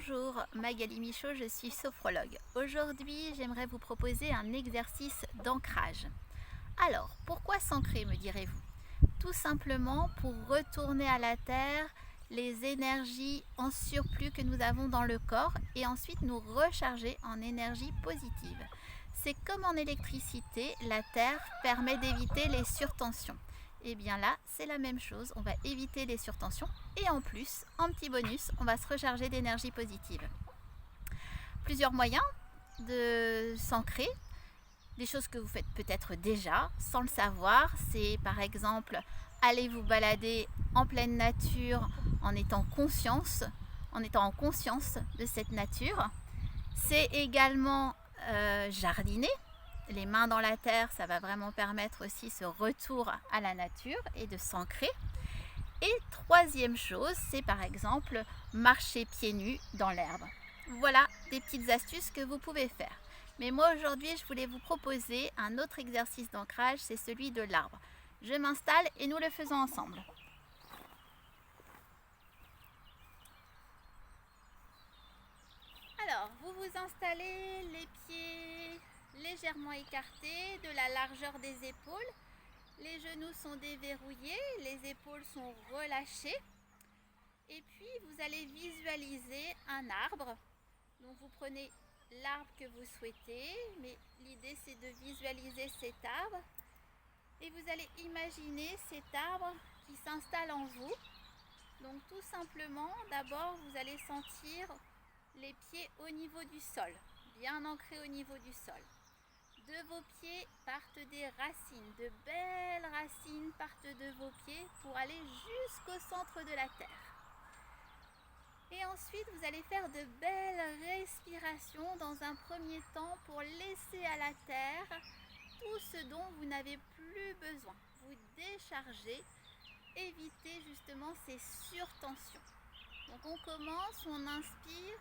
Bonjour, Magali Michaud, je suis sophrologue. Aujourd'hui, j'aimerais vous proposer un exercice d'ancrage. Alors, pourquoi s'ancrer, me direz-vous? Tout simplement pour retourner à la terre les énergies en surplus que nous avons dans le corps et ensuite nous recharger en énergie positive. C'est comme en électricité, la terre permet d'éviter les surtensions. Et bien là, c'est la même chose, on va éviter les surtensions et en plus, en petit bonus, on va se recharger d'énergie positive. Plusieurs moyens de s'ancrer, des choses que vous faites peut-être déjà sans le savoir, c'est par exemple aller vous balader en pleine nature en étant en conscience de cette nature. C'est également jardiner. Les mains dans la terre, ça va vraiment permettre aussi ce retour à la nature et de s'ancrer. Et troisième chose, c'est par exemple marcher pieds nus dans l'herbe. Voilà des petites astuces que vous pouvez faire. Mais moi aujourd'hui, je voulais vous proposer un autre exercice d'ancrage, c'est celui de l'arbre. Je m'installe et nous le faisons ensemble. Alors, vous vous installez les pieds légèrement écartés de la largeur des épaules. Les genoux sont déverrouillés, les épaules sont relâchées. Et puis, vous allez visualiser un arbre. Donc, vous prenez l'arbre que vous souhaitez, mais l'idée, c'est de visualiser cet arbre. Et vous allez imaginer cet arbre qui s'installe en vous. Donc, tout simplement, d'abord, vous allez sentir les pieds au niveau du sol, bien ancrés au niveau du sol. De vos pieds partent des racines, de belles racines partent de vos pieds pour aller jusqu'au centre de la terre. Et ensuite, vous allez faire de belles respirations dans un premier temps pour laisser à la terre tout ce dont vous n'avez plus besoin. Vous déchargez, évitez justement ces surtensions. Donc on commence, on inspire,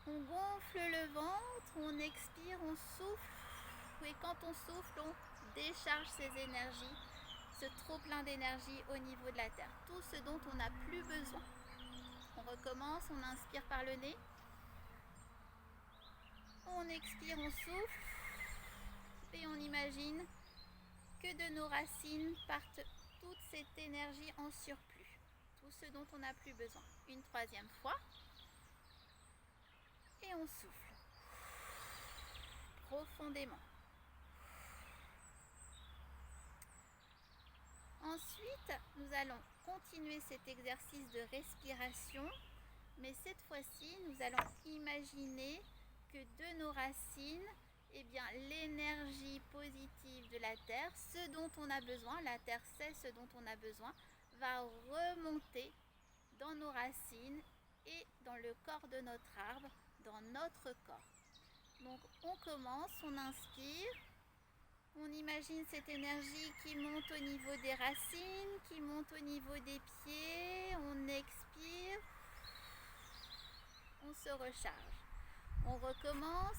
on gonfle le ventre, on expire, on souffle. Et quand on souffle, on décharge ces énergies, ce trop plein d'énergie au niveau de la terre. Tout ce dont on n'a plus besoin. On recommence, on inspire par le nez. On expire, on souffle. Et on imagine que de nos racines partent toute cette énergie en surplus. Tout ce dont on n'a plus besoin. Une troisième fois. Et on souffle. Profondément. Ensuite, nous allons continuer cet exercice de respiration, mais cette fois-ci, nous allons imaginer que de nos racines, l'énergie positive de la terre, ce dont on a besoin, la terre sait ce dont on a besoin, va remonter dans nos racines et dans le corps de notre arbre, dans notre corps. Donc on commence, on inspire. On imagine cette énergie qui monte au niveau des racines, qui monte au niveau des pieds. On expire. On se recharge. On recommence.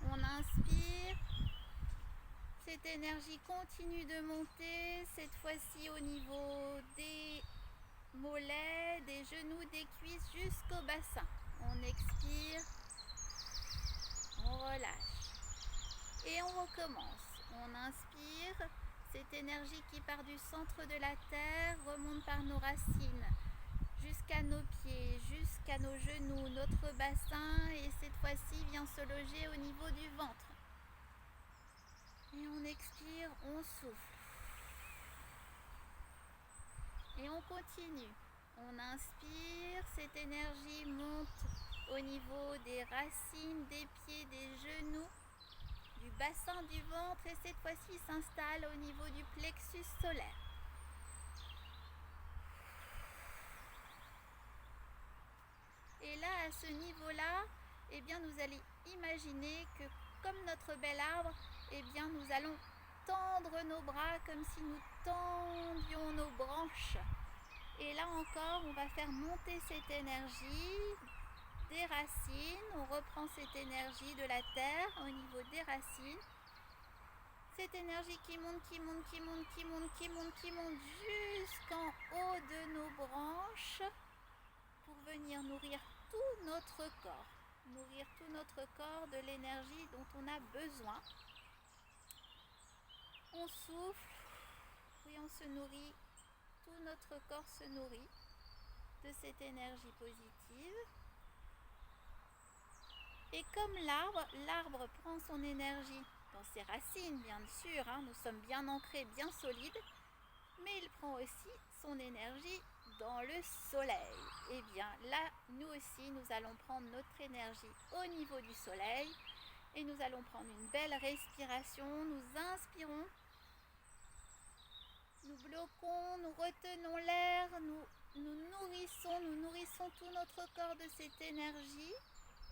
On inspire. Cette énergie continue de monter, cette fois-ci au niveau des mollets, des genoux, des cuisses jusqu'au bassin. On expire. On relâche. Et on recommence. On inspire, cette énergie qui part du centre de la terre remonte par nos racines jusqu'à nos pieds, jusqu'à nos genoux, notre bassin et cette fois-ci vient se loger au niveau du ventre. Et on expire, on souffle. Et on continue. On inspire, cette énergie monte au niveau des racines, des pieds, des genoux, du bassin du ventre et cette fois-ci s'installe au niveau du plexus solaire. Et là, à ce niveau-là, nous allons imaginer que comme notre bel arbre, nous allons tendre nos bras comme si nous tendions nos branches. Et là encore, on va faire monter cette énergie des racines, on reprend cette énergie de la terre au niveau des racines. Cette énergie qui monte, qui monte, qui monte, qui monte, qui monte, qui monte jusqu'en haut de nos branches pour venir nourrir tout notre notre corps. Nourrir tout notre corps de l'énergie dont on a besoin. On souffle, puis on se nourrit, tout notre corps se nourrit de cette énergie positive. Et comme l'arbre prend son énergie dans ses racines, bien sûr, nous sommes bien ancrés, bien solides, mais il prend aussi son énergie dans le soleil. Et bien là, nous aussi, nous allons prendre notre énergie au niveau du soleil et nous allons prendre une belle respiration, nous inspirons, nous bloquons, nous retenons l'air, nous nourrissons tout notre corps de cette énergie.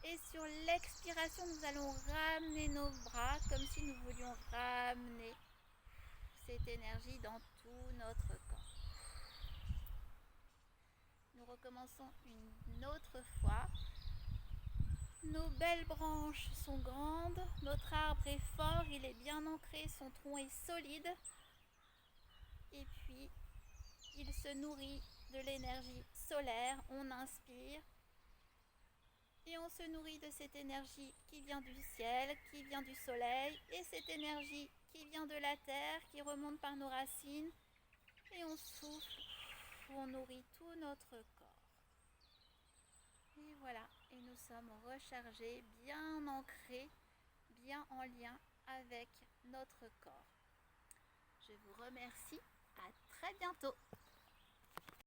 Et sur l'expiration, nous allons ramener nos bras comme si nous voulions ramener cette énergie dans tout notre corps. Nous recommençons une autre fois. Nos belles branches sont grandes, notre arbre est fort, il est bien ancré, son tronc est solide. Et puis, il se nourrit de l'énergie solaire. On inspire. Et on se nourrit de cette énergie qui vient du ciel, qui vient du soleil, et cette énergie qui vient de la terre, qui remonte par nos racines. Et on souffle, on nourrit tout notre corps. Et voilà, et nous sommes rechargés, bien ancrés, bien en lien avec notre corps. Je vous remercie, à très bientôt.